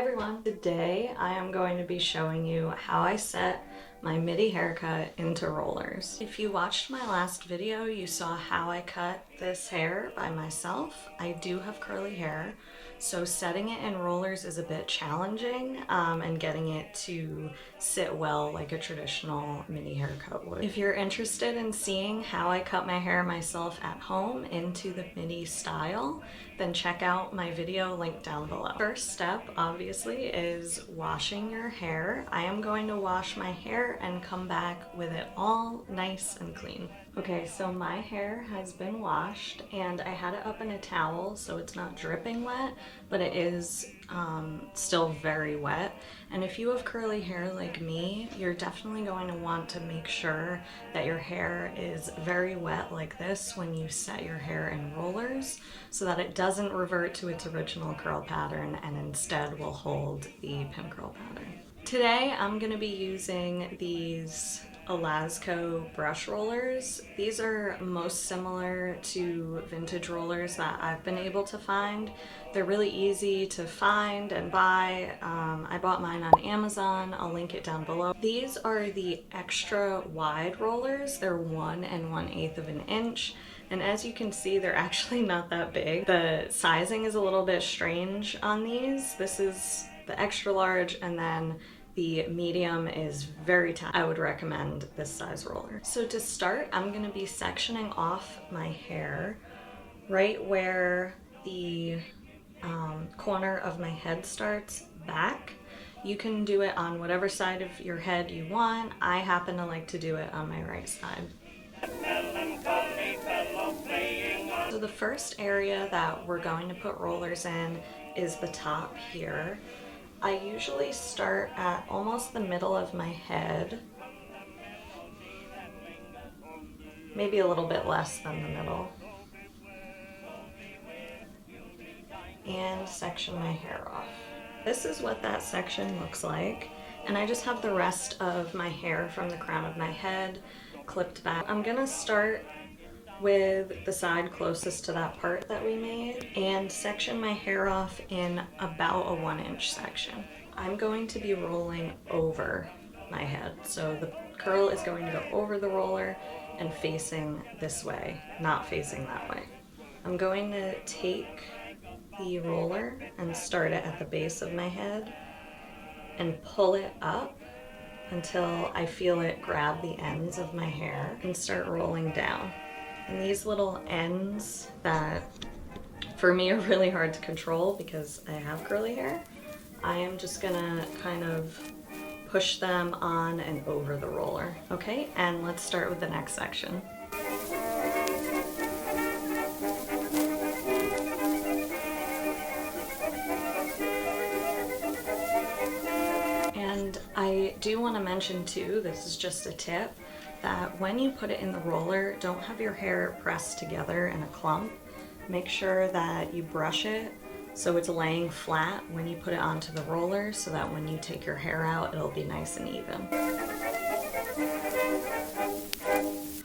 everyone! Today I am going to be showing you how I set my Middy haircut into rollers. If you watched my last video, you saw how I cut this hair by myself. I do have curly hair, so setting it in rollers is a bit challenging and getting it to sit well like a traditional Middy haircut would. If you're interested in seeing how I cut my hair myself at home into the Middy style, then check out my video linked down below. First step, obviously, is washing your hair. I am going to wash my hair and come back with it all nice and clean. Okay, so my hair has been washed and I had it up in a towel so it's not dripping wet, but it is still very wet. And if you have curly hair like me, you're definitely going to want to make sure that your hair is very wet like this when you set your hair in rollers so that it doesn't revert to its original curl pattern and instead will hold the pin curl pattern. Today I'm going to be using these Alasco brush rollers. These are most similar to vintage rollers that I've been able to find. They're really easy to find and buy. I bought mine on Amazon. I'll link it down below. These are the extra wide rollers. They're 1 1/8 of an inch. And as you can see, they're actually not that big. The sizing is a little bit strange on these. This is the extra large, and then the medium is very tiny. I would recommend this size roller. So to start, I'm gonna be sectioning off my hair right where the corner of my head starts back. You can do it on whatever side of your head you want. I happen to like to do it on my right side. So the first area that we're going to put rollers in is the top here. I usually start at almost the middle of my head, maybe a little bit less than the middle, and section my hair off. This is what that section looks like, and I just have the rest of my hair from the crown of my head clipped back. I'm gonna start with the side closest to that part that we made and section my hair off in about a 1-inch section. I'm going to be rolling over my head, so the curl is going to go over the roller and facing this way, not facing that way. I'm going to take the roller and start it at the base of my head and pull it up until I feel it grab the ends of my hair and start rolling down. And these little ends that for me are really hard to control because I have curly hair, I am just gonna kind of push them on and over the roller. Okay, and let's start with the next section. And I do want to mention too, this is just a tip, that when you put it in the roller, don't have your hair pressed together in a clump. Make sure that you brush it so it's laying flat when you put it onto the roller so that when you take your hair out, it'll be nice and even.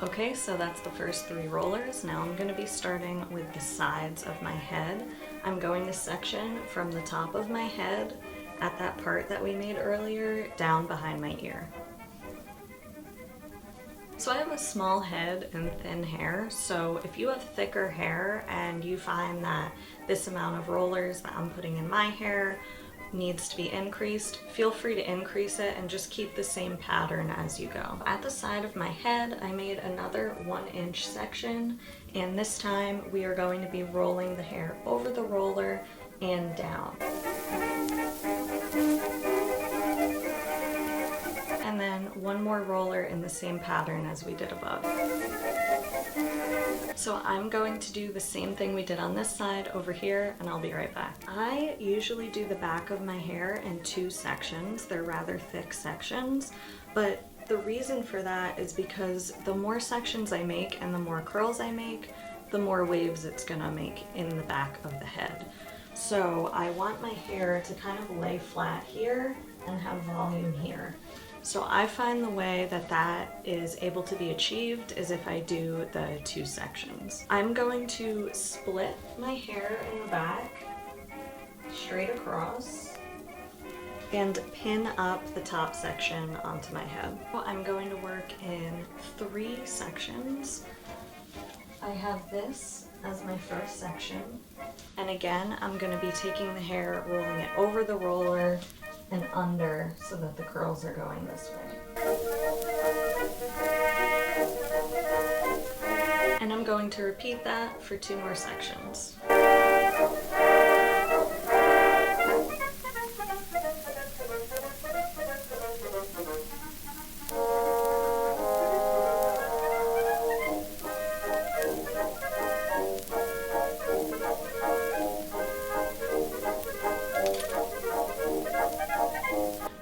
Okay, so that's the first 3 rollers. Now I'm going to be starting with the sides of my head. I'm going to section from the top of my head at that part that we made earlier down behind my ear. So I have a small head and thin hair, so if you have thicker hair and you find that this amount of rollers that I'm putting in my hair needs to be increased, feel free to increase it and just keep the same pattern as you go. At the side of my head, I made another 1-inch section, and this time we are going to be rolling the hair over the roller and down. And then 1 more roller in the same pattern as we did above. So I'm going to do the same thing we did on this side over here, and I'll be right back. I usually do the back of my hair in 2 sections. They're rather thick sections, but the reason for that is because the more sections I make and the more curls I make, the more waves it's gonna make in the back of the head. So I want my hair to kind of lay flat here and have volume here. So I find the way that that is able to be achieved is if I do the 2 sections. I'm going to split my hair in the back straight across and pin up the top section onto my head. I'm going to work in 3 sections. I have this as my first section, and again I'm going to be taking the hair, rolling it over the roller and under so that the curls are going this way. And I'm going to repeat that for 2 more sections.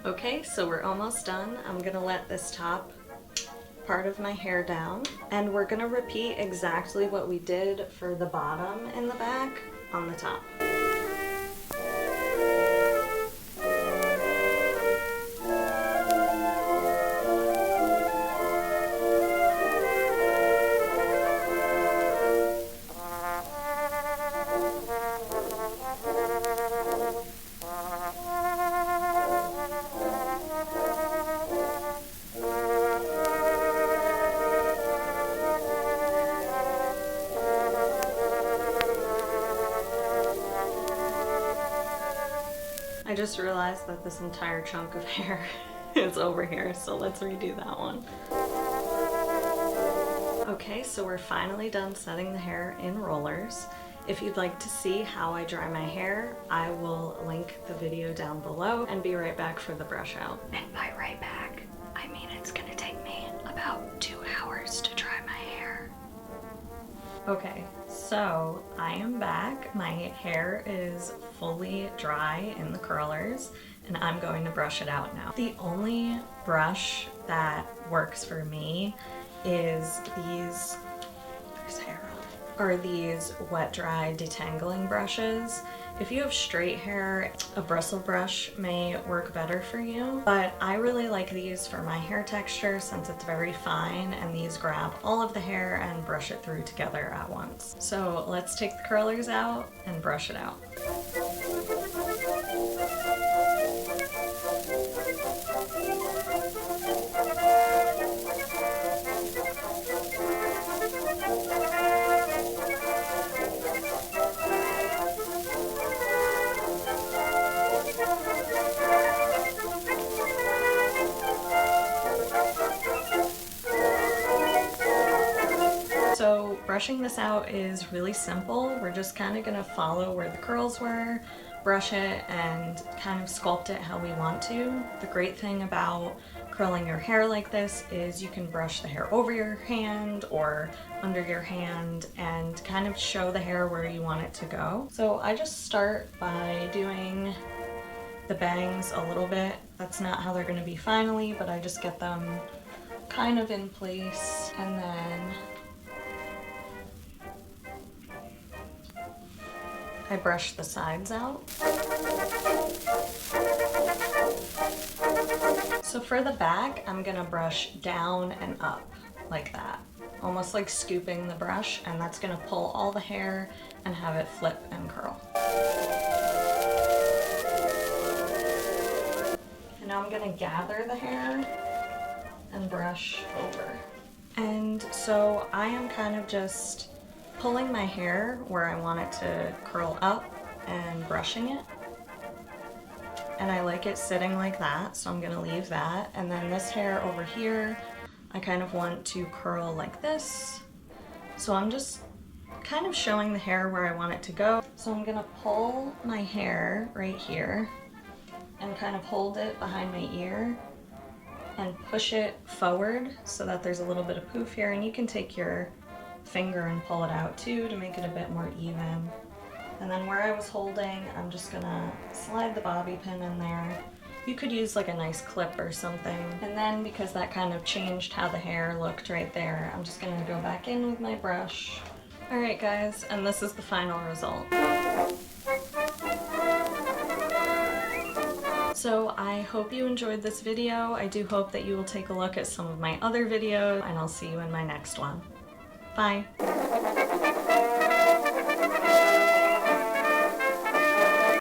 Okay, so we're almost done. I'm gonna let this top part of my hair down, and we're gonna repeat exactly what we did for the bottom and the back on the top. I just realized that this entire chunk of hair is over here, so let's redo that one. Okay, so we're finally done setting the hair in rollers. If you'd like to see how I dry my hair, I will link the video down below and be right back for the brush out. And by right back, I mean it's gonna take me about 2 hours to dry my hair. Okay, so I am back. My hair is fully dry in the curlers, and I'm going to brush it out now. The only brush that works for me is these, there's hair on, are these wet dry detangling brushes. If you have straight hair, a bristle brush may work better for you, but I really like these for my hair texture since it's very fine, and these grab all of the hair and brush it through together at once. So let's take the curlers out and brush it out. So brushing this out is really simple. We're just kind of going to follow where the curls were, brush it, and kind of sculpt it how we want to. The great thing about curling your hair like this is you can brush the hair over your hand or under your hand and kind of show the hair where you want it to go. So I just start by doing the bangs a little bit. That's not how they're going to be finally, but I just get them kind of in place, and then I brush the sides out. So for the back, I'm gonna brush down and up like that, almost like scooping the brush, and that's gonna pull all the hair and have it flip and curl. And now I'm gonna gather the hair and brush over. And so I am kind of just pulling my hair where I want it to curl up and brushing it. And I like it sitting like that, so I'm gonna leave that. And then this hair over here, I kind of want to curl like this. So I'm just kind of showing the hair where I want it to go. So I'm gonna pull my hair right here and kind of hold it behind my ear and push it forward so that there's a little bit of poof here, and you can take your finger and pull it out too to make it a bit more even. And then where I was holding, I'm just gonna slide the bobby pin in there. You could use like a nice clip or something. And then because that kind of changed how the hair looked right there, I'm just gonna go back in with my brush. Alright guys, and this is the final result. So I hope you enjoyed this video. I do hope that you will take a look at some of my other videos, and I'll see you in my next one. Bye.